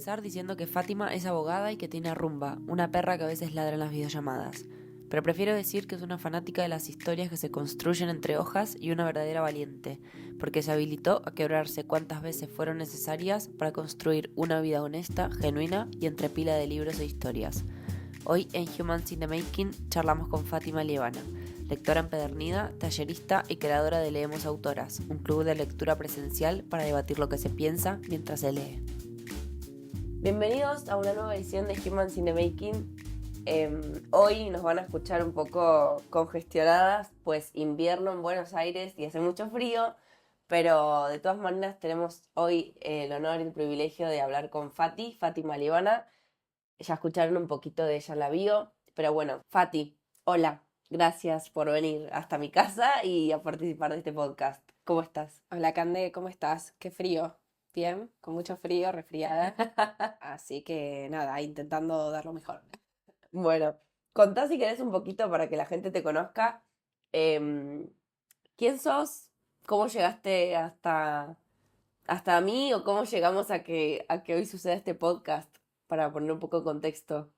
empezar diciendo que Fátima es abogada y que tiene Rumba, una perra que a veces ladra en las videollamadas. Pero prefiero decir que es una fanática de las historias que se construyen entre hojas y una verdadera valiente, porque se habilitó a quebrarse cuantas veces fueron necesarias para construir una vida honesta, genuina y entre pila de libros e historias. Hoy en Humans in the Making charlamos con Fátima Liebana, lectora empedernida, tallerista y creadora de Leemos Autoras, un club de lectura presencial para debatir lo que se piensa mientras se lee. Bienvenidos a una nueva edición de Humans in the Making. Hoy nos van a escuchar un poco congestionadas, pues invierno en Buenos Aires y hace mucho frío, pero de todas maneras tenemos hoy el honor y el privilegio de hablar con Fátima Liebana. Ya escucharon un poquito de ella en la bio, pero bueno, Fati, hola, gracias por venir hasta mi casa y a participar de este podcast. ¿Cómo estás? Hola Cande, ¿cómo estás? Qué frío. Bien, con mucho frío, resfriada. Así que nada, intentando dar lo mejor. Bueno, contá si querés un poquito para que la gente te conozca. em, ¿Quién sos? ¿Cómo llegaste hasta mí? ¿O cómo llegamos a que hoy suceda este podcast? Para poner un poco de contexto.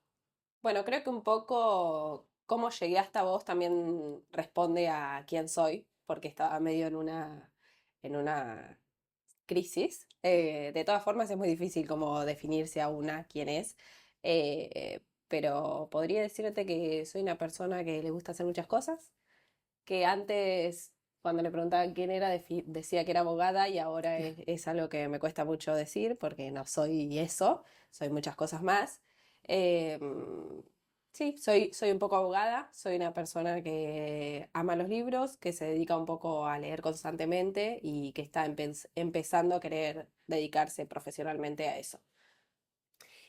Bueno, creo que un poco cómo llegué hasta vos también responde a quién soy, porque estaba medio en una crisis. De todas formas, es muy difícil como definirse a una quién es. Pero podría decirte que soy una persona que le gusta hacer muchas cosas, que antes, cuando le preguntaban quién era, decía que era abogada y ahora es algo que me cuesta mucho decir porque no soy eso, soy muchas cosas más. Eh, sí, soy un poco abogada, soy una persona que ama los libros, que se dedica un poco a leer constantemente y que está empezando a querer dedicarse profesionalmente a eso.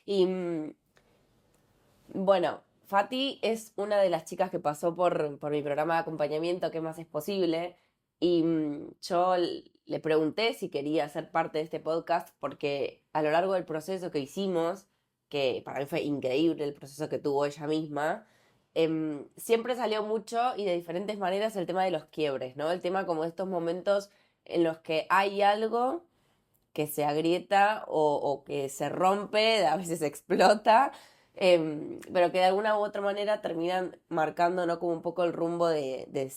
Y bueno, Fati es una de las chicas que pasó por mi programa de acompañamiento, ¿Qué más es posible? Y yo le pregunté si quería ser parte de este podcast porque a lo largo del proceso que hicimos, que para mí fue increíble el proceso que tuvo ella misma, siempre salió mucho y de diferentes maneras el tema de los quiebres, ¿no? El tema como estos momentos en los que hay algo que se agrieta o que se rompe, a veces explota, pero que de alguna u otra manera terminan marcando, ¿no? Como un poco el rumbo de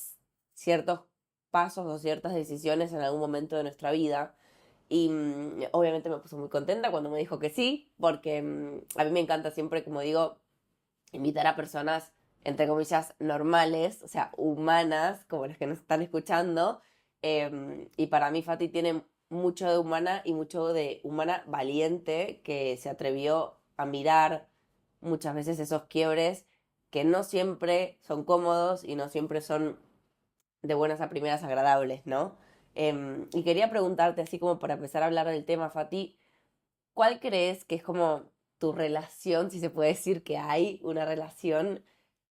ciertos pasos o ciertas decisiones en algún momento de nuestra vida. Y obviamente me puso muy contenta cuando me dijo que sí, porque a mí me encanta siempre, como digo, invitar a personas, entre comillas, normales, o sea, humanas, como las que nos están escuchando. Y para mí Fati tiene mucho de humana y mucho de humana valiente que se atrevió a mirar muchas veces esos quiebres que no siempre son cómodos y no siempre son de buenas a primeras agradables, ¿no? Y quería preguntarte, así como para empezar a hablar del tema, Fati, ¿cuál crees que es como tu relación, si se puede decir que hay una relación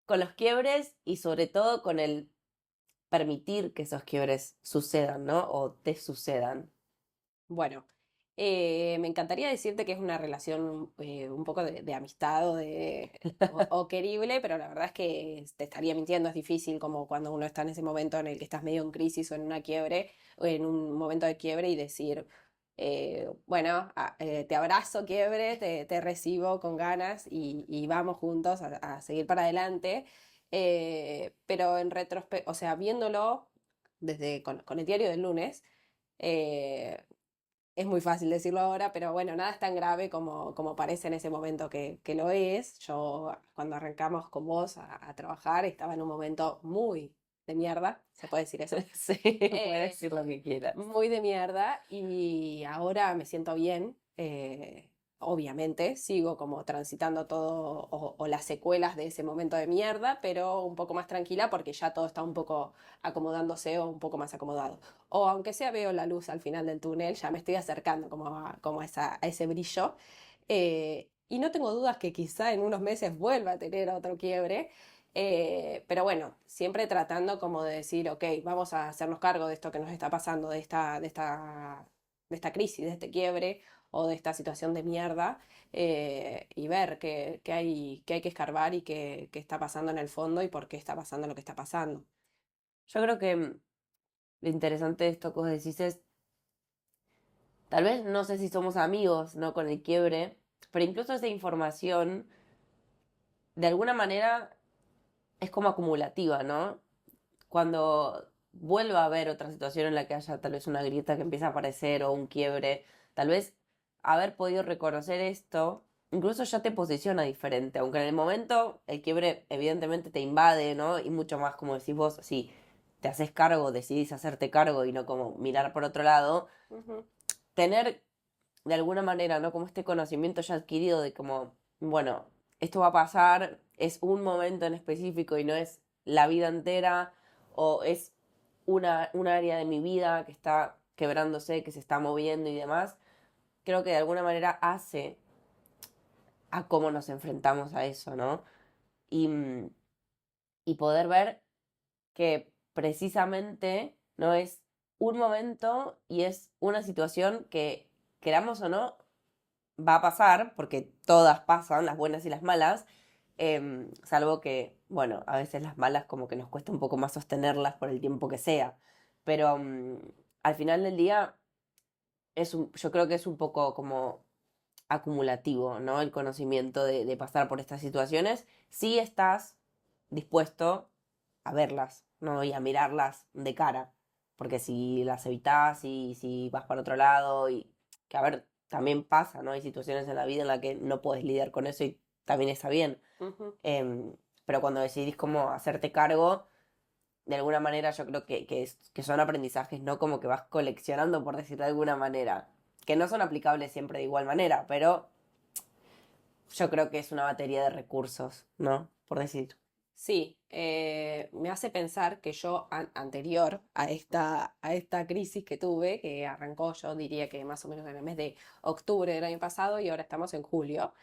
con los quiebres y sobre todo con el permitir que esos quiebres sucedan, ¿no? O te sucedan. Bueno, me encantaría decirte que es una relación un poco de amistad o querible, pero la verdad es que te estaría mintiendo, es difícil como cuando uno está en ese momento en el que estás medio en crisis o en una quiebre, o en un momento de quiebre y decir, bueno, te abrazo quiebre, te recibo con ganas y vamos juntos a seguir para adelante. Pero en retrospecto, o sea, viéndolo con el diario del lunes, eh, es muy fácil decirlo ahora, pero bueno, nada es tan grave como parece en ese momento que lo es. Yo, cuando arrancamos con vos a trabajar, estaba en un momento muy de mierda, ¿se puede decir eso? Sí, puedes decir lo que quieras. Muy de mierda y ahora me siento bien. Obviamente sigo como transitando todo o las secuelas de ese momento de mierda, pero un poco más tranquila porque ya todo está un poco acomodándose o un poco más acomodado. O aunque sea veo la luz al final del túnel, ya me estoy acercando como a ese brillo. Y no tengo dudas que quizá en unos meses vuelva a tener otro quiebre. Pero bueno, siempre tratando como de decir, ok, vamos a hacernos cargo de esto que nos está pasando, de esta crisis, de este quiebre o de esta situación de mierda, y ver qué hay que escarbar y qué está pasando en el fondo y por qué está pasando lo que está pasando. Yo creo que lo interesante de esto que vos decís es, tal vez no sé si somos amigos, ¿no? Con el quiebre, pero incluso esa información, de alguna manera, es como acumulativa, ¿no? Cuando vuelva a haber otra situación en la que haya tal vez una grieta que empieza a aparecer o un quiebre, tal vez haber podido reconocer esto, incluso ya te posiciona diferente, aunque en el momento el quiebre evidentemente te invade, ¿no? Y mucho más, como decís vos, si te haces cargo, decidís hacerte cargo y no como mirar por otro lado, Ujú. tener de alguna manera, ¿no? Como este conocimiento ya adquirido de como, bueno, esto va a pasar, es un momento en específico y no es la vida entera, o es un área de mi vida que está quebrándose, que se está moviendo y demás, creo que de alguna manera hace a cómo nos enfrentamos a eso, ¿no? Y, y poder ver que precisamente no es un momento y es una situación que, queramos o no, va a pasar, porque todas pasan, las buenas y las malas, salvo que, bueno, a veces las malas como que nos cuesta un poco más sostenerlas por el tiempo que sea, pero al final del día yo creo que es un poco como acumulativo, ¿no? El conocimiento de pasar por estas situaciones, si estás dispuesto a verlas, ¿no? Y a mirarlas de cara, porque si las evitas y si vas para otro lado y que a ver, también pasa, ¿no? Hay situaciones en la vida en las que no puedes lidiar con eso y también está bien. Ujú. Pero cuando decidís como hacerte cargo, de alguna manera yo creo que son aprendizajes, ¿no? Como que vas coleccionando, por decirlo de alguna manera, que no son aplicables siempre de igual manera, pero yo creo que es una batería de recursos, ¿no? Por decir. Sí, me hace pensar que yo anterior a esta crisis que tuve, que arrancó yo diría que más o menos en el mes de octubre del año pasado y ahora estamos en julio,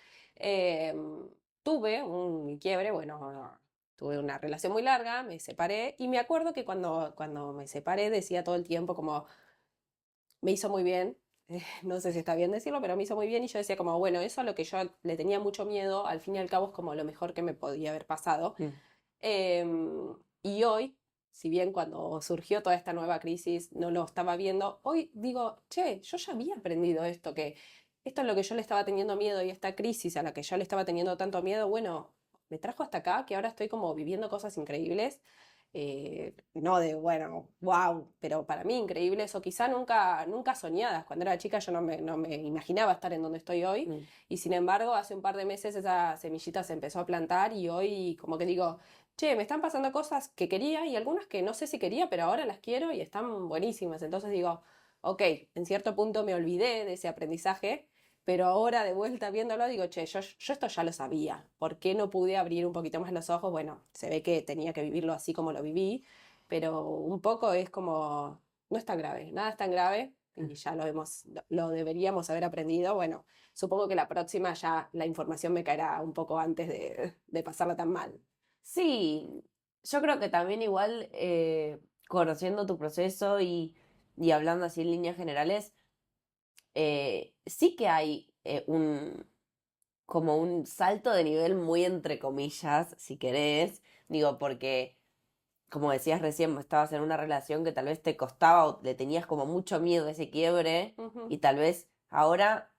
tuve un quiebre, bueno, tuve una relación muy larga, me separé y me acuerdo que cuando me separé decía todo el tiempo como, me hizo muy bien. No sé si está bien decirlo, pero me hizo muy bien y yo decía como, bueno, eso a lo que yo le tenía mucho miedo, al fin y al cabo es como lo mejor que me podía haber pasado. Mm. Y hoy, si bien cuando surgió toda esta nueva crisis no lo estaba viendo, hoy digo, che, yo ya había aprendido esto, que esto es lo que yo le estaba teniendo miedo y esta crisis a la que yo le estaba teniendo tanto miedo, bueno, me trajo hasta acá, que ahora estoy como viviendo cosas increíbles. No de, bueno, wow, pero para mí increíbles o quizá nunca soñadas. Cuando era chica yo no me imaginaba estar en donde estoy hoy Mm. y sin embargo hace un par de meses esa semillita se empezó a plantar y hoy como que digo, che, me están pasando cosas que quería y algunas que no sé si quería, pero ahora las quiero y están buenísimas. Entonces digo, ok, en cierto punto me olvidé de ese aprendizaje, pero ahora de vuelta viéndolo digo, che, yo esto ya lo sabía. ¿Por qué no pude abrir un poquito más los ojos? Bueno, se ve que tenía que vivirlo así como lo viví, pero un poco es como, no es tan grave, nada es tan grave y ya lo deberíamos haber aprendido. Bueno, supongo que la próxima ya la información me caerá un poco antes de pasarla tan mal. Sí, yo creo que también igual conociendo tu proceso y hablando así en líneas generales, sí que hay como un salto de nivel muy entre comillas, si querés, digo, porque como decías recién, estabas en una relación que tal vez te costaba o le tenías como mucho miedo a ese quiebre Ujú. y tal vez ahora,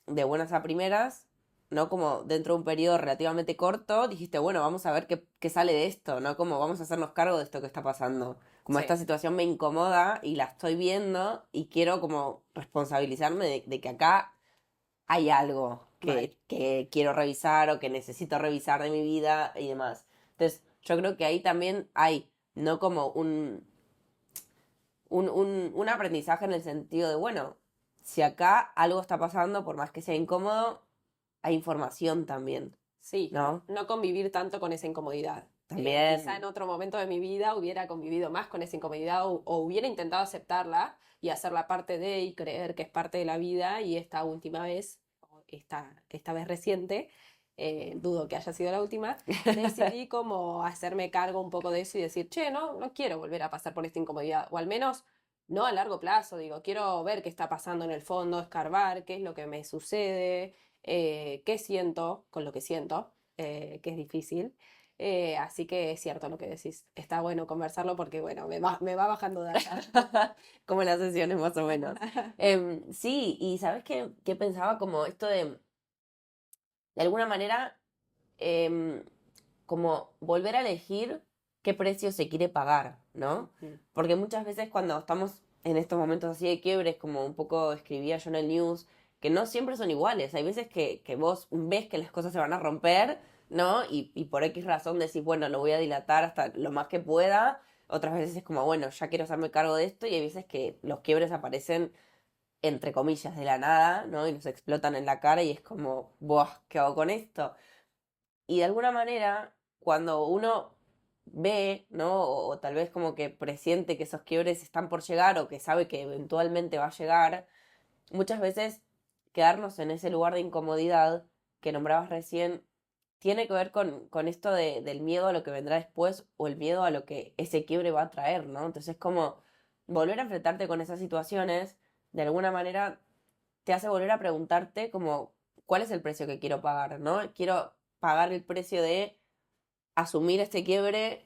de buenas a primeras, ¿no? Como dentro de un periodo relativamente corto, dijiste, bueno, vamos a ver qué sale de esto, ¿no? Como vamos a hacernos cargo de esto que está pasando. Como Sí, esta situación me incomoda y la estoy viendo y quiero como responsabilizarme de que acá hay algo mal. que quiero revisar o que necesito revisar de mi vida y demás. Entonces, yo creo que ahí también hay, no como un aprendizaje en el sentido de, bueno, si acá algo está pasando, por más que sea incómodo, hay información también, Sí, ¿no? no convivir tanto con esa incomodidad. Quizá en También. otro momento de mi vida hubiera convivido más con esa incomodidad o hubiera intentado aceptarla y hacerla parte de y creer que es parte de la vida y esta última vez, o esta vez reciente, dudo que haya sido la última, decidí como hacerme cargo un poco de eso y decir, che, no quiero volver a pasar por esta incomodidad, o al menos no a largo plazo, digo, quiero ver qué está pasando en el fondo, escarbar, qué es lo que me sucede, qué siento con lo que siento, que es difícil. Así que es cierto lo que decís. Está bueno conversarlo porque, bueno, me va bajando data. Como las sesiones más o menos. Sí, y ¿sabes qué pensaba? Como esto de de alguna manera, em, como volver a elegir qué precio se quiere pagar, ¿no? Mm. Porque muchas veces cuando estamos en estos momentos así de quiebres, como un poco escribía yo en el news, que no siempre son iguales. Hay veces que vos ves que las cosas se van a romper, ¿no? Y por X razón decís, bueno, lo voy a dilatar hasta lo más que pueda. Otras veces es como, bueno, ya quiero hacerme cargo de esto. Y hay veces que los quiebres aparecen, entre comillas, de la nada, ¿no? Y nos explotan en la cara y es como, ¡buah! ¿Qué hago con esto? Y de alguna manera, cuando uno ve, ¿no? O tal vez como que presiente que esos quiebres están por llegar o que sabe que eventualmente va a llegar, muchas veces quedarnos en ese lugar de incomodidad que nombrabas recién tiene que ver con esto del miedo a lo que vendrá después o el miedo a lo que ese quiebre va a traer, ¿no? Entonces, como volver a enfrentarte con esas situaciones, de alguna manera te hace volver a preguntarte como, ¿cuál es el precio que quiero pagar, ¿no? Quiero pagar el precio de asumir este quiebre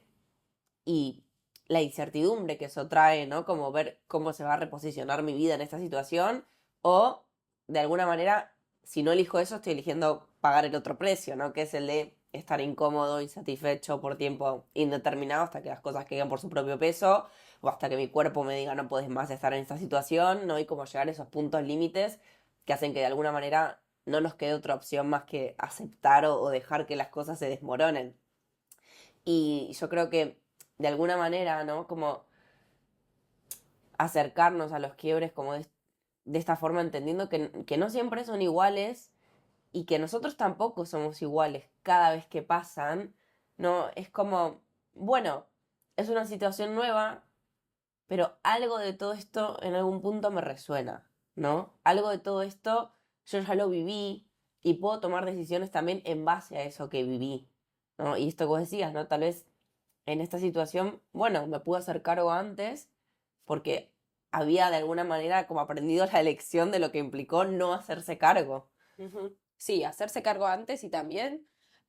y la incertidumbre que eso trae, ¿no? Como ver cómo se va a reposicionar mi vida en esta situación, o de alguna manera, si no elijo eso, estoy eligiendo pagar el otro precio, ¿no? Que es el de estar incómodo, insatisfecho por tiempo indeterminado hasta que las cosas caigan por su propio peso, o hasta que mi cuerpo me diga no puedes más estar en esta situación, ¿no? Y como llegar a esos puntos límites que hacen que de alguna manera no nos quede otra opción más que aceptar o dejar que las cosas se desmoronen. Y yo creo que de alguna manera, ¿no? Como acercarnos a los quiebres como de esta forma, entendiendo que no siempre son iguales y que nosotros tampoco somos iguales cada vez que pasan, ¿no? Es como, bueno, es una situación nueva, pero algo de todo esto en algún punto me resuena, ¿no? Algo de todo esto yo ya lo viví y puedo tomar decisiones también en base a eso que viví, ¿no? Y esto que vos decías, ¿no? Tal vez en esta situación, bueno, me pude hacer cargo antes porque había de alguna manera como aprendido la lección de lo que implicó no hacerse cargo. Ujú. Sí, hacerse cargo antes y también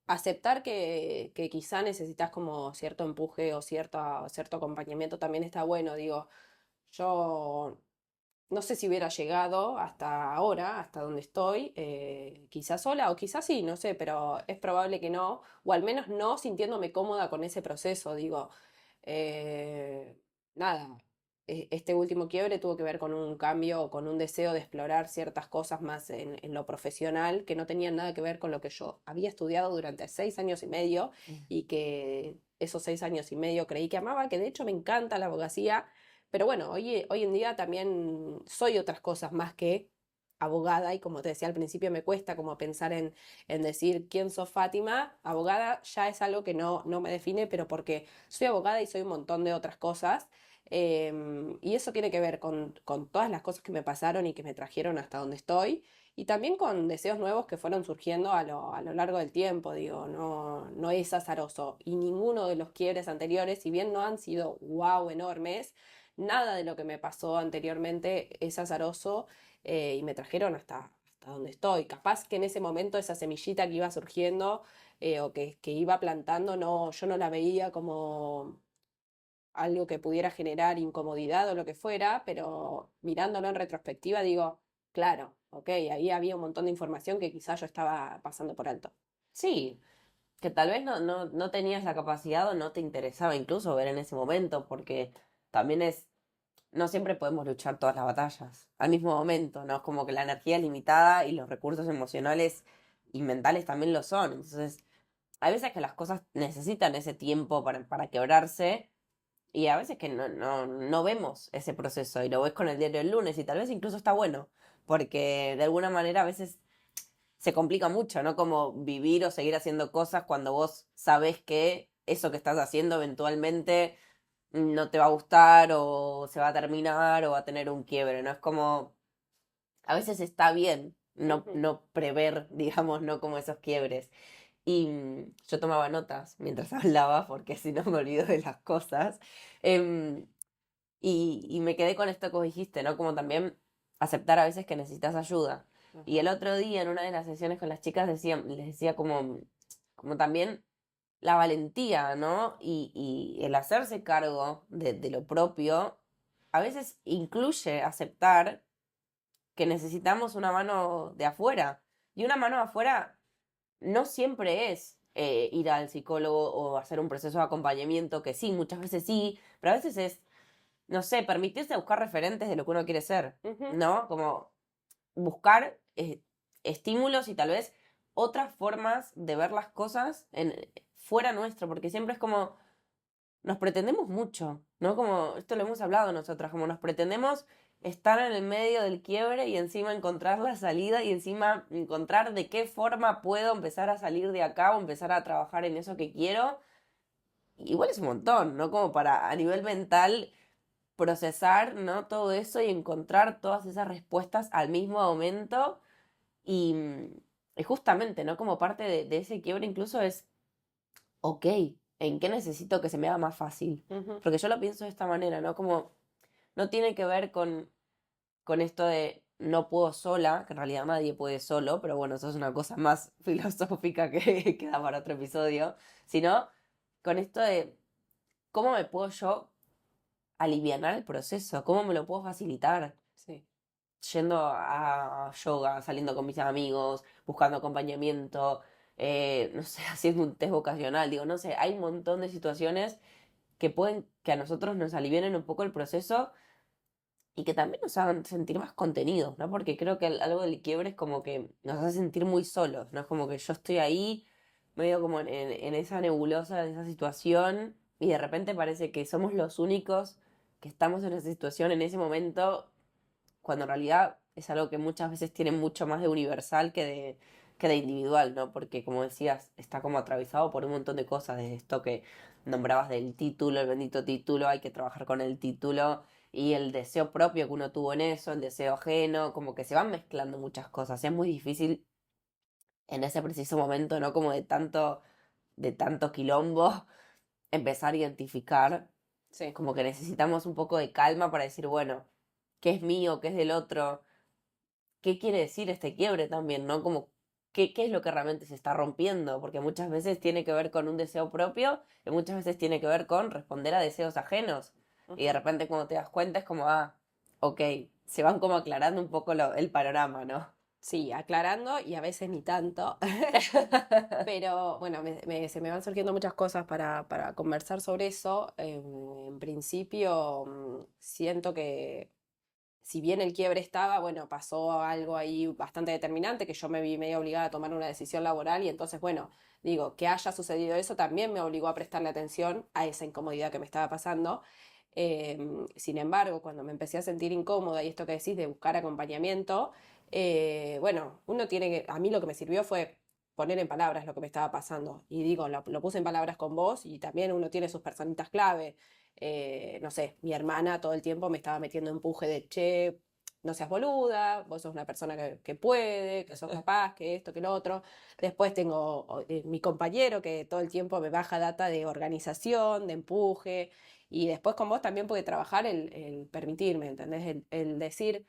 aceptar que quizá necesitas como cierto empuje o cierto acompañamiento también está bueno. Digo, yo no sé si hubiera llegado hasta ahora, hasta donde estoy, quizás sola o quizás sí, no sé, pero es probable que no, o al menos no sintiéndome cómoda con ese proceso. Digo, eh, nada, este último quiebre tuvo que ver con un cambio o con un deseo de explorar ciertas cosas más en lo profesional que no tenían nada que ver con lo que yo había estudiado durante 6 años y medio y que esos 6 años y medio creí que amaba, que de hecho me encanta la abogacía, pero bueno, hoy en día también soy otras cosas más que abogada y como te decía al principio me cuesta como pensar en decir quién sos Fátima. Abogada ya es algo que no me define, pero porque soy abogada y soy un montón de otras cosas. Y eso tiene que ver con todas las cosas que me pasaron y que me trajeron hasta donde estoy. Y también con deseos nuevos que fueron surgiendo a lo largo del tiempo, digo, no es azaroso. Y ninguno de los quiebres anteriores, si bien no han sido wow enormes, nada de lo que me pasó anteriormente es azaroso, y me trajeron hasta donde estoy. Capaz que en ese momento esa semillita que iba surgiendo, o que iba plantando, no, yo no la veía como algo que pudiera generar incomodidad o lo que fuera, pero mirándolo en retrospectiva digo, claro, ok, ahí había un montón de información que quizás yo estaba pasando por alto. Sí, que tal vez no tenías la capacidad o no te interesaba incluso ver en ese momento, porque también es, no siempre podemos luchar todas las batallas al mismo momento, ¿no? Es como que la energía es limitada y los recursos emocionales y mentales también lo son. Entonces, hay veces que las cosas necesitan ese tiempo para quebrarse y a veces que no vemos ese proceso y lo ves con el diario del lunes y tal vez incluso está bueno, porque de alguna manera a veces se complica mucho, ¿no? Como vivir o seguir haciendo cosas cuando vos sabés que eso que estás haciendo eventualmente no te va a gustar o se va a terminar o va a tener un quiebre, ¿no? Es como, a veces está bien Ujú. no prever, digamos, no como esos quiebres. Y yo tomaba notas mientras hablaba porque si no me olvido de las cosas. Em, y me quedé con esto que vos dijiste, ¿no? Como también aceptar a veces que necesitas ayuda. Y Ajá. el otro día en una de las sesiones con las chicas les decía como también la valentía, ¿no? Y el hacerse cargo de lo propio, a veces incluye aceptar que necesitamos una mano de afuera. Y una mano de afuera no siempre es ir al psicólogo o hacer un proceso de acompañamiento, que sí, muchas veces sí, pero a veces es, no sé, permitirse buscar referentes de lo que uno quiere ser, Ujú. ¿no? Como buscar estímulos y tal vez otras formas de ver las cosas fuera nuestro, porque siempre es como nos pretendemos mucho, ¿no? Como esto lo hemos hablado nosotras, como nos pretendemos estar en el medio del quiebre y encima encontrar la salida y encima encontrar de qué forma puedo empezar a salir de acá o empezar a trabajar en eso que quiero. Igual es un montón, ¿no? Como para a nivel mental procesar, ¿no? Todo eso y encontrar todas esas respuestas al mismo momento y, y justamente, ¿no? Como parte de ese quiebre incluso es ok, ¿en qué necesito que se me haga más fácil? Ujú. Porque yo lo pienso de esta manera, ¿no? Como no tiene que ver con esto de no puedo sola, que en realidad nadie puede solo, pero bueno, eso es una cosa más filosófica que queda para otro episodio, sino con esto de cómo me puedo yo alivianar el proceso, cómo me lo puedo facilitar, Sí. yendo a yoga, saliendo con mis amigos, buscando acompañamiento, no sé, haciendo un test vocacional, digo, no sé, hay un montón de situaciones que pueden, que a nosotros nos alivienen un poco el proceso y que también nos hagan sentir más contenidos, ¿no? Porque creo que algo del quiebre es como que nos hace sentir muy solos, ¿no? Es como que yo estoy ahí, medio como en esa nebulosa, en esa situación, y de repente parece que somos los únicos que estamos en esa situación en ese momento cuando en realidad es algo que muchas veces tiene mucho más de universal que de individual, ¿no? Porque como decías, está como atravesado por un montón de cosas, desde esto que nombrabas del título, el bendito título, hay que trabajar con el título y el deseo propio que uno tuvo en eso, el deseo ajeno, como que se van mezclando muchas cosas. Es muy difícil en ese preciso momento, ¿no? Como de tanto quilombo, empezar a identificar Sí. como que necesitamos un poco de calma para decir, bueno, ¿qué es mío? ¿Qué es del otro? ¿Qué quiere decir este quiebre también, ¿no? Como, ¿qué es lo que realmente se está rompiendo? Porque muchas veces tiene que ver con un deseo propio y muchas veces tiene que ver con responder a deseos ajenos. Y de Ujú. repente cuando te das cuenta es como, ah, ok, se van como aclarando un poco el panorama, ¿no? Sí, aclarando y a veces ni tanto. Pero bueno, se me van surgiendo muchas cosas para conversar sobre eso. En principio, siento que si bien el quiebre estaba, bueno, pasó algo ahí bastante determinante, que yo me vi medio obligada a tomar una decisión laboral y entonces, bueno, digo, que haya sucedido eso también me obligó a prestarle atención a esa incomodidad que me estaba pasando. Sin embargo, cuando me empecé a sentir incómoda y esto que decís de buscar acompañamiento, bueno, uno tiene que, a mí lo que me sirvió fue poner en palabras lo que me estaba pasando. Y digo, lo puse en palabras con vos y también uno tiene sus personitas clave. No sé, mi hermana todo el tiempo me estaba metiendo empuje de, che, no seas boluda, vos sos una persona que puede, que sos capaz, que esto, que lo otro. Después tengo mi compañero que todo el tiempo me baja data de organización, de empuje. Y después con vos también puede trabajar el permitirme, ¿entendés? El decir,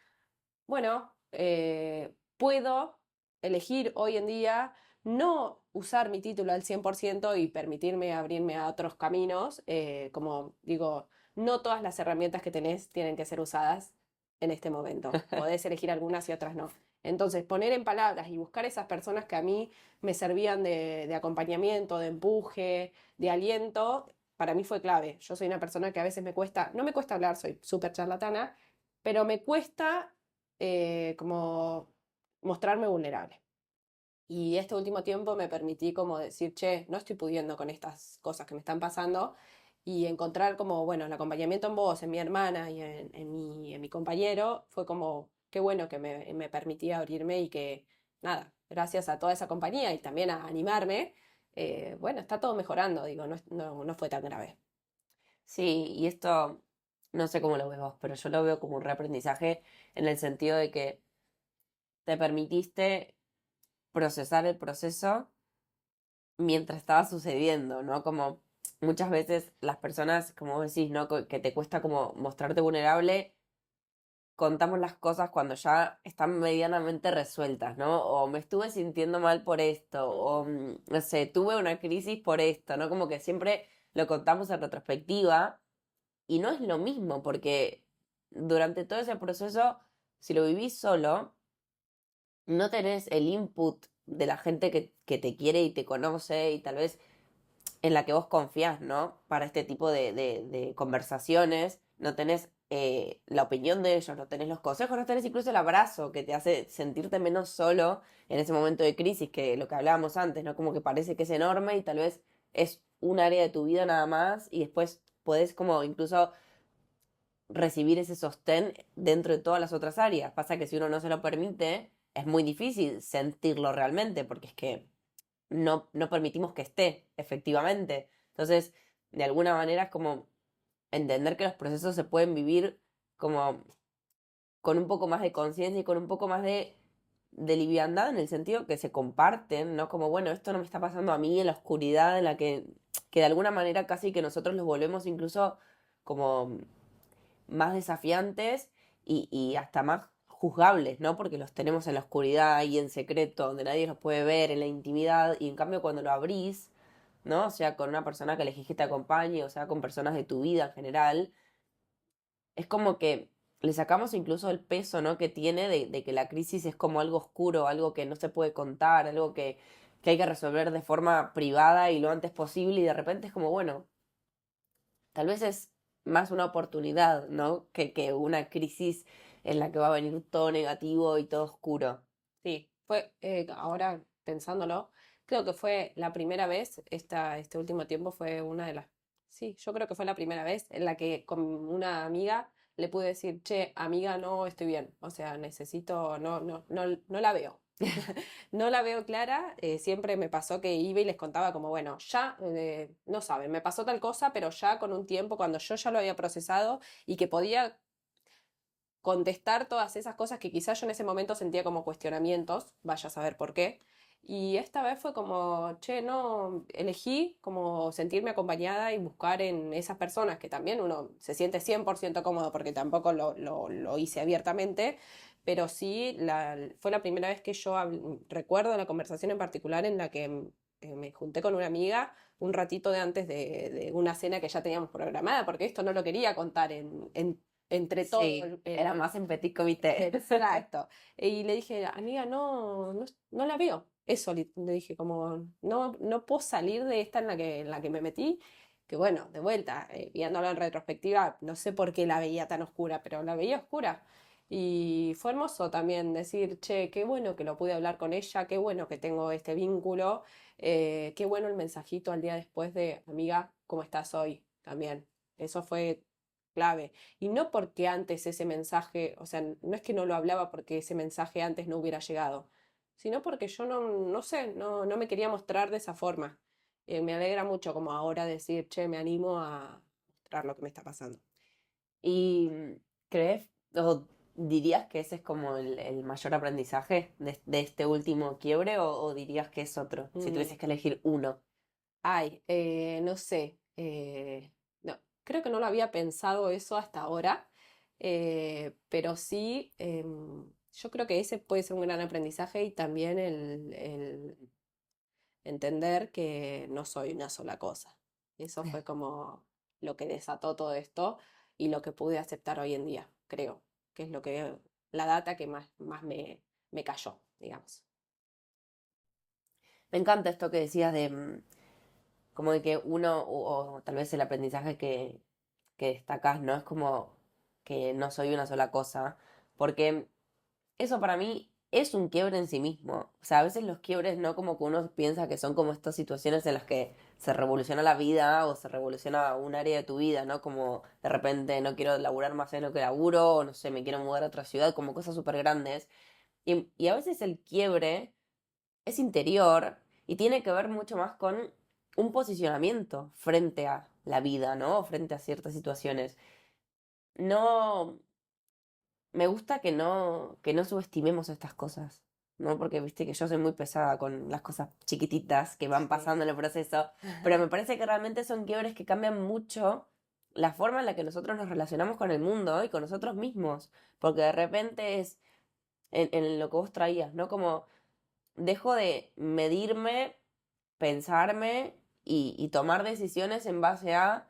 bueno, puedo elegir hoy en día no usar mi título al 100% y permitirme abrirme a otros caminos. Como digo, no todas las herramientas que tenés tienen que ser usadas en este momento. Podés elegir algunas y otras no. Entonces, poner en palabras y buscar esas personas que a mí me servían de acompañamiento, de empuje, de aliento, para mí fue clave. Yo soy una persona que a veces me cuesta, no me cuesta hablar, soy súper charlatana, pero me cuesta como mostrarme vulnerable. Y este último tiempo me permití como decir, che, no estoy pudiendo con estas cosas que me están pasando y encontrar como, bueno, el acompañamiento en vos, en mi hermana y en mi compañero, fue como, qué bueno que me permití abrirme y que, nada, gracias a toda esa compañía y también a animarme, bueno, está todo mejorando, digo, no fue tan grave. Sí, y esto, no sé cómo lo ves vos, pero yo lo veo como un reaprendizaje en el sentido de que te permitiste procesar el proceso mientras estaba sucediendo, ¿no? Como muchas veces las personas, como vos decís, ¿no? Que te cuesta como mostrarte vulnerable, contamos las cosas cuando ya están medianamente resueltas, ¿no? O me estuve sintiendo mal por esto, o no sé, tuve una crisis por esto, ¿no? Como que siempre lo contamos en retrospectiva y no es lo mismo porque durante todo ese proceso, si lo vivís solo, no tenés el input de la gente que te quiere y te conoce y tal vez en la que vos confías, ¿no? Para este tipo de conversaciones, no tenés la opinión de ellos, no tenés los consejos, no tenés incluso el abrazo que te hace sentirte menos solo en ese momento de crisis, que lo que hablábamos antes, ¿no? Como que parece que es enorme y tal vez es un área de tu vida nada más y después podés como incluso recibir ese sostén dentro de todas las otras áreas. Pasa que si uno no se lo permite, es muy difícil sentirlo realmente, porque es que no permitimos que esté, efectivamente. Entonces, de alguna manera es como entender que los procesos se pueden vivir como con un poco más de conciencia y con un poco más de liviandad en el sentido que se comparten, ¿no? Como, bueno, esto no me está pasando a mí en la oscuridad en la que de alguna manera casi que nosotros los volvemos incluso como más desafiantes y hasta más juzgables, ¿no? Porque los tenemos en la oscuridad y en secreto, donde nadie los puede ver, en la intimidad, y en cambio cuando lo abrís, ¿no? O sea, con una persona que elegís que te acompañe, o sea, con personas de tu vida en general, es como que le sacamos incluso el peso, ¿no? Que tiene de que la crisis es como algo oscuro, algo que no se puede contar, algo que hay que resolver de forma privada y lo antes posible, y de repente es como, bueno, tal vez es más una oportunidad, ¿no? Que una crisis en la que va a venir todo negativo y todo oscuro. Sí, fue, ahora pensándolo, creo que fue la primera vez, este último tiempo fue una de las, sí, yo creo que fue la primera vez en la que con una amiga le pude decir, che, amiga, no estoy bien, o sea, necesito, no la veo. No la veo clara, siempre me pasó que iba y les contaba como, bueno, ya, no saben, me pasó tal cosa, pero ya con un tiempo, cuando yo ya lo había procesado y que podía contestar todas esas cosas que quizás yo en ese momento sentía como cuestionamientos, vaya a saber por qué. Y esta vez fue como, che, no, elegí como sentirme acompañada y buscar en esas personas que también uno se siente 100% cómodo porque tampoco lo hice abiertamente, pero sí fue la primera vez que yo recuerdo la conversación en particular en la que me junté con una amiga un ratito de antes de una cena que ya teníamos programada, porque esto no lo quería contar entre todo Sí, era más en petit comité. exacto. Y le dije, amiga, no la veo. Eso le dije, como, no puedo salir de esta en la que me metí. Que bueno, de vuelta, viéndolo en retrospectiva, no sé por qué la veía tan oscura, pero la veía oscura. Y fue hermoso también decir, che, qué bueno que lo pude hablar con ella, qué bueno que tengo este vínculo, qué bueno el mensajito al día después de, amiga, ¿cómo estás hoy? También. Eso fue clave. Y no porque antes ese mensaje, o sea, no es que no lo hablaba porque ese mensaje antes no hubiera llegado, sino porque yo no sé, no me quería mostrar de esa forma. Me alegra mucho como ahora decir, che, me animo a mostrar lo que me está pasando. ¿Y crees o dirías que ese es como el mayor aprendizaje de este último quiebre o dirías que es otro? Si Mm, tuvieses que elegir uno. ay, no sé, no, creo que no lo había pensado eso hasta ahora, pero sí, yo creo que ese puede ser un gran aprendizaje y también el entender que no soy una sola cosa. Eso fue como lo que desató todo esto y lo que pude aceptar hoy en día, creo, que es lo que la data que más me cayó, digamos. Me encanta esto que decías de como de que uno, o tal vez el aprendizaje que destacás, ¿no? Es como que no soy una sola cosa, porque eso para mí es un quiebre en sí mismo. O sea, a veces los quiebres no como que uno piensa que son como estas situaciones en las que se revoluciona la vida o se revoluciona un área de tu vida, ¿no? Como de repente no quiero laburar más en lo que laburo, o no sé, me quiero mudar a otra ciudad, como cosas súper grandes. Y a veces el quiebre es interior y tiene que ver mucho más con un posicionamiento frente a la vida, ¿no? Frente a ciertas situaciones. No, me gusta que no subestimemos estas cosas, ¿no? Porque viste que yo soy muy pesada con las cosas chiquititas que van Sí. pasando en el proceso, pero me parece que realmente son quiebres que cambian mucho la forma en la que nosotros nos relacionamos con el mundo y con nosotros mismos, porque de repente es en lo que vos traías, ¿no? Como dejo de medirme, pensarme y tomar decisiones en base a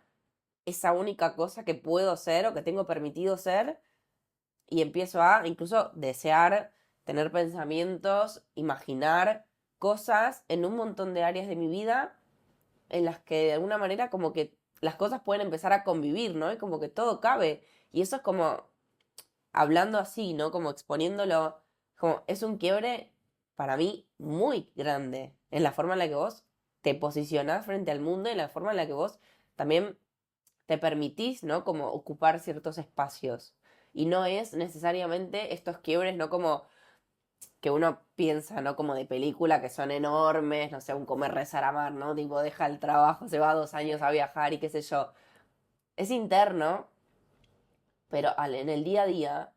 esa única cosa que puedo ser o que tengo permitido ser y empiezo a incluso desear, tener pensamientos, imaginar cosas en un montón de áreas de mi vida en las que de alguna manera como que las cosas pueden empezar a convivir, ¿no? Y como que todo cabe. Y eso es como, hablando así, ¿no? Como exponiéndolo, como es un quiebre para mí muy grande en la forma en la que vos te posicionás frente al mundo y en la forma en la que vos también te permitís, ¿no? Como ocupar ciertos espacios. Y no es necesariamente estos quiebres, ¿no? Como que uno piensa, ¿no? Como de película, que son enormes, no sé, un comer, rezar, amar, ¿no? Tipo, deja el trabajo, se va 2 años a viajar y qué sé yo. Es interno, pero en el día a día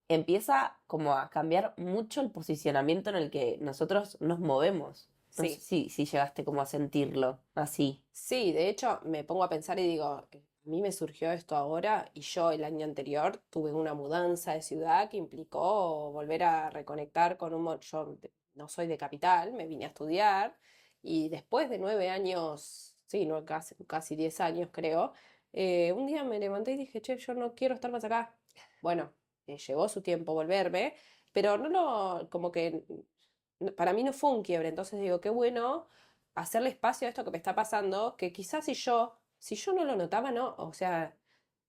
empieza como a cambiar mucho el posicionamiento en el que nosotros nos movemos. No sé Sí. si llegaste como a sentirlo así. Sí, de hecho me pongo a pensar y digo, a mí me surgió esto ahora y yo el año anterior tuve una mudanza de ciudad que implicó volver a reconectar con no soy de capital, me vine a estudiar y después de 9 años, sí, no, casi 10 años creo, un día me levanté y dije, che, yo no quiero estar más acá. Bueno, llevó su tiempo volverme, pero como que para mí no fue un quiebre, entonces digo, qué bueno hacerle espacio a esto que me está pasando, que quizás si yo no lo notaba, ¿no? O sea,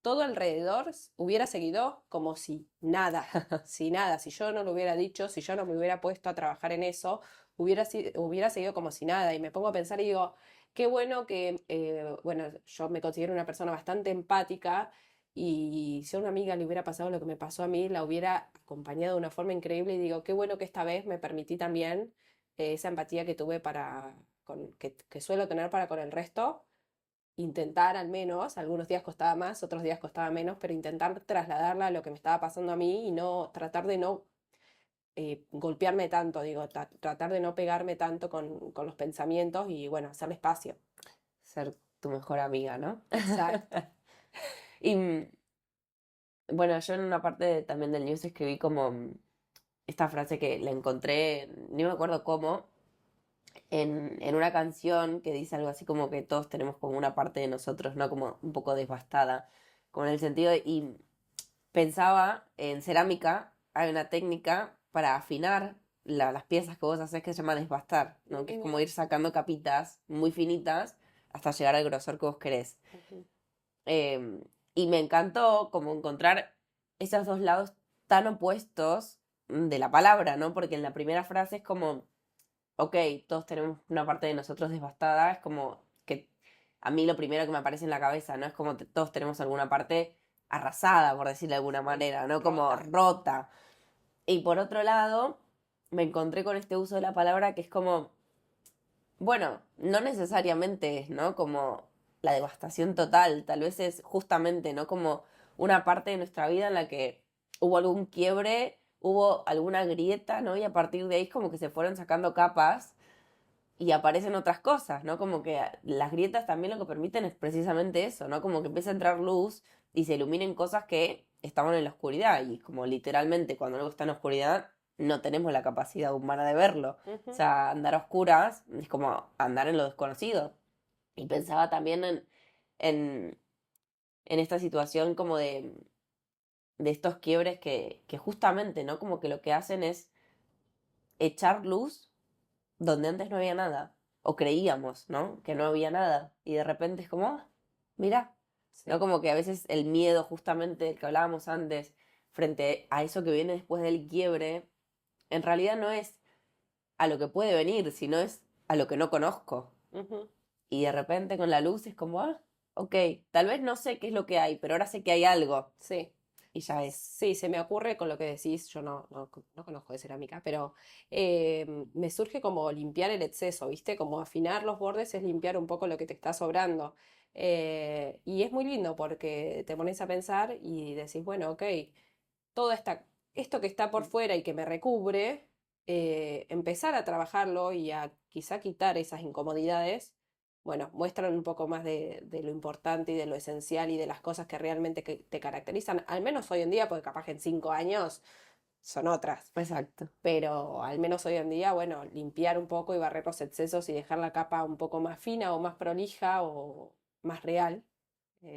todo alrededor hubiera seguido como si nada, si nada, si yo no lo hubiera dicho, si yo no me hubiera puesto a trabajar en eso, hubiera seguido como si nada. Y me pongo a pensar y digo, qué bueno que, bueno, yo me considero una persona bastante empática y si a una amiga le hubiera pasado lo que me pasó a mí, la hubiera acompañado de una forma increíble y digo, qué bueno que esta vez me permití también esa empatía que tuve que suelo tener para con el resto, intentar al menos, algunos días costaba más, otros días costaba menos, pero intentar trasladarla a lo que me estaba pasando a mí y no tratar de no golpearme tanto, digo, tratar de no pegarme tanto con los pensamientos y bueno, hacerle espacio. Ser tu mejor amiga, ¿no? Exacto. Y bueno, yo en una parte también del news escribí como esta frase que la encontré, ni me acuerdo cómo, en una canción que dice algo así como que todos tenemos como una parte de nosotros, ¿no? Como un poco devastada, como en el sentido y pensaba en cerámica, hay una técnica para afinar las piezas que vos haces que se llama desbastar, ¿no? Que es como Mira. ir sacando capitas muy finitas hasta llegar al grosor que vos querés. Ujú. Eh, y me encantó como encontrar esos dos lados tan opuestos de la palabra, ¿no? Porque en la primera frase es como, ok, todos tenemos una parte de nosotros devastada, es como que a mí lo primero que me aparece en la cabeza, ¿no? Es como que todos tenemos alguna parte arrasada, por decirlo de alguna Sí, manera, ¿no? Como rota. rota. Y por otro lado, me encontré con este uso de la palabra que es como, bueno, no necesariamente es, ¿no? Como la devastación total, tal vez es justamente, ¿no? Como una parte de nuestra vida en la que hubo algún quiebre, hubo alguna grieta, ¿no? Y a partir de ahí es como que se fueron sacando capas y aparecen otras cosas, ¿no? Como que las grietas también lo que permiten es precisamente eso, ¿no? Como que empieza a entrar luz y se iluminen cosas que estaban en la oscuridad y como literalmente cuando algo está en la oscuridad no tenemos la capacidad humana de verlo. O Ujú. sea, andar a oscuras es como andar en lo desconocido. Y pensaba también en, en esta situación como de estos quiebres que justamente, ¿no? Como que lo que hacen es echar luz donde antes no había nada, o creíamos, ¿no? Que no había nada, y de repente es como, ah, mira, ¿no? Sí. Como que a veces el miedo justamente del que hablábamos antes, frente a eso que viene después del quiebre, en realidad no es a lo que puede venir, sino es a lo que no conozco. Ujú. Y de repente con la luz es como, ah, ok, tal vez no sé qué es lo que hay, pero ahora sé que hay algo, Sí. y ya es. Sí, se me ocurre con lo que decís, yo no conozco de cerámica, pero me surge como limpiar el exceso, ¿viste? Como afinar los bordes es limpiar un poco lo que te está sobrando. Y es muy lindo porque te pones a pensar y decís, bueno, ok, esto que está por fuera y que me recubre, empezar a trabajarlo y a quizá quitar esas incomodidades, bueno, muestran un poco más de lo importante y de lo esencial y de las cosas que realmente que te caracterizan, al menos hoy en día, porque capaz que en 5 años son otras, Exacto. pero al menos hoy en día, bueno, limpiar un poco y barrer los excesos y dejar la capa un poco más fina o más prolija o más real,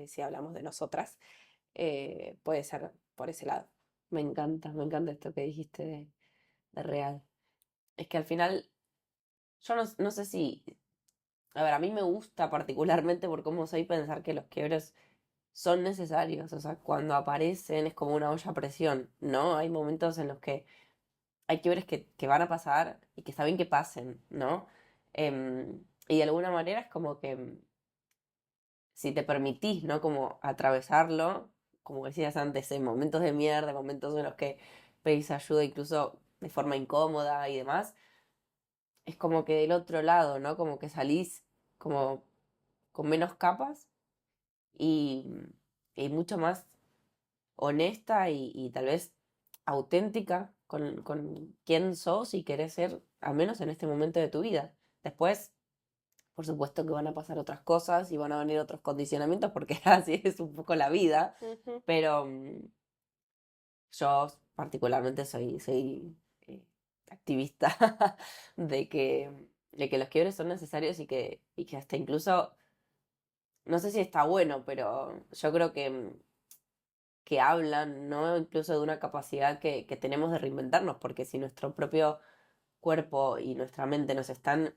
si hablamos de nosotras, puede ser por ese lado. Me encanta esto que dijiste de real. Es que al final Yo no sé si, a ver, a mí me gusta particularmente por cómo soy pensar que los quiebres son necesarios, o sea, cuando aparecen es como una olla a presión, ¿no? Hay momentos en los que hay quiebres que van a pasar y que está bien que pasen, ¿no? Y de alguna manera es como que si te permitís, ¿no? Como atravesarlo, como decías antes, en momentos de mierda, momentos en los que pedís ayuda incluso de forma incómoda y demás, es como que del otro lado, ¿no? Como que salís como con menos capas y, y mucho más honesta y tal vez auténtica con quién sos y querés ser, al menos en este momento de tu vida. Después, por supuesto que van a pasar otras cosas y van a venir otros condicionamientos porque así es un poco la vida, Ujú. pero yo particularmente soy activista de que los quiebres son necesarios y que hasta incluso, no sé si está bueno, pero yo creo que hablan, ¿no? Incluso de una capacidad que tenemos de reinventarnos, porque si nuestro propio cuerpo y nuestra mente nos están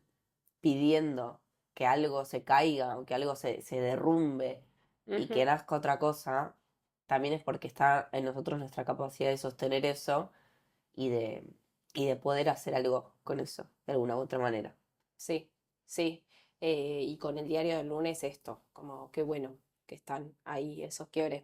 pidiendo que algo se caiga o que algo se derrumbe y que Ujú. nazca otra cosa, también es porque está en nosotros nuestra capacidad de sostener eso y de, y de poder hacer algo con eso, de alguna u otra manera. Sí, sí. Y con el diario del lunes esto, como qué bueno que están ahí esos quiebres.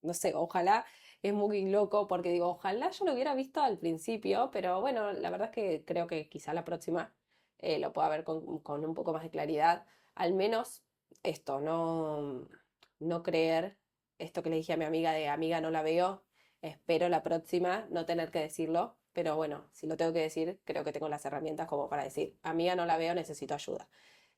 No sé, ojalá, es muy loco porque digo, ojalá yo lo hubiera visto al principio, pero bueno, la verdad es que creo que quizá la próxima lo pueda ver con un poco más de claridad. Al menos esto, no creer esto que le dije a mi amiga de amiga no la veo, espero la próxima no tener que decirlo, pero bueno, si lo tengo que decir, creo que tengo las herramientas como para decir, amiga, no la veo, necesito ayuda.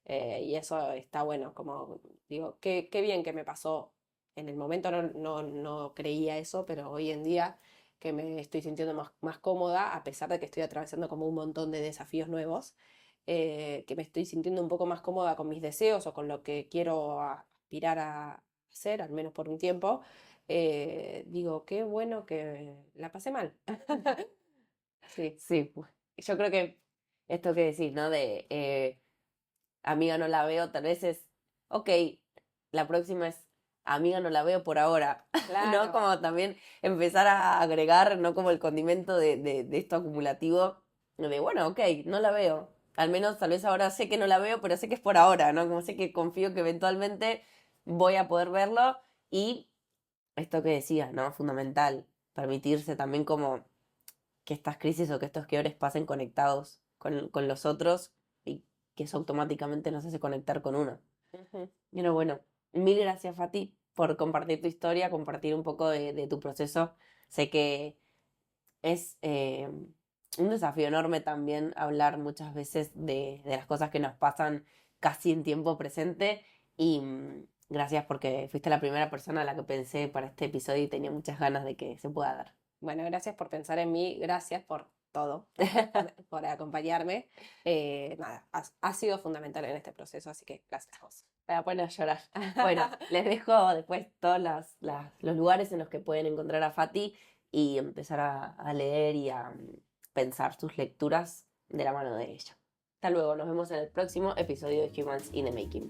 Y eso está bueno, como digo, qué bien que me pasó. En el momento no creía eso, pero hoy en día que me estoy sintiendo más cómoda, a pesar de que estoy atravesando como un montón de desafíos nuevos, que me estoy sintiendo un poco más cómoda con mis deseos o con lo que quiero aspirar a hacer, al menos por un tiempo, digo, qué bueno que la pasé mal. Sí. Sí, pues, yo creo que esto que decís, ¿no? De amiga no la veo, tal vez es, ok, la próxima es amiga no la veo por ahora, ¿no? Claro. Como también empezar a agregar, ¿no? Como el condimento de esto acumulativo, de bueno, ok, no la veo. Al menos tal vez ahora sé que no la veo, pero sé que es por ahora, ¿no? Como sé que confío que eventualmente voy a poder verlo y esto que decías, ¿no? Fundamental, permitirse también como que estas crisis o que estos quiebres pasen conectados con los otros y que eso automáticamente nos hace conectar con uno. Ujú. Pero bueno, mil gracias, Fati, por compartir tu historia, compartir un poco de tu proceso. Sé que es un desafío enorme también hablar muchas veces de las cosas que nos pasan casi en tiempo presente y gracias porque fuiste la primera persona a la que pensé para este episodio y tenía muchas ganas de que se pueda dar. Bueno, gracias por pensar en mí, gracias por todo, por acompañarme. Nada, ha sido fundamental en este proceso, así que gracias a vos. Me voy a poner a llorar. Bueno, les dejo después todos los lugares en los que pueden encontrar a Fati y empezar a leer y a pensar sus lecturas de la mano de ella. Hasta luego, nos vemos en el próximo episodio de Humans in the Making.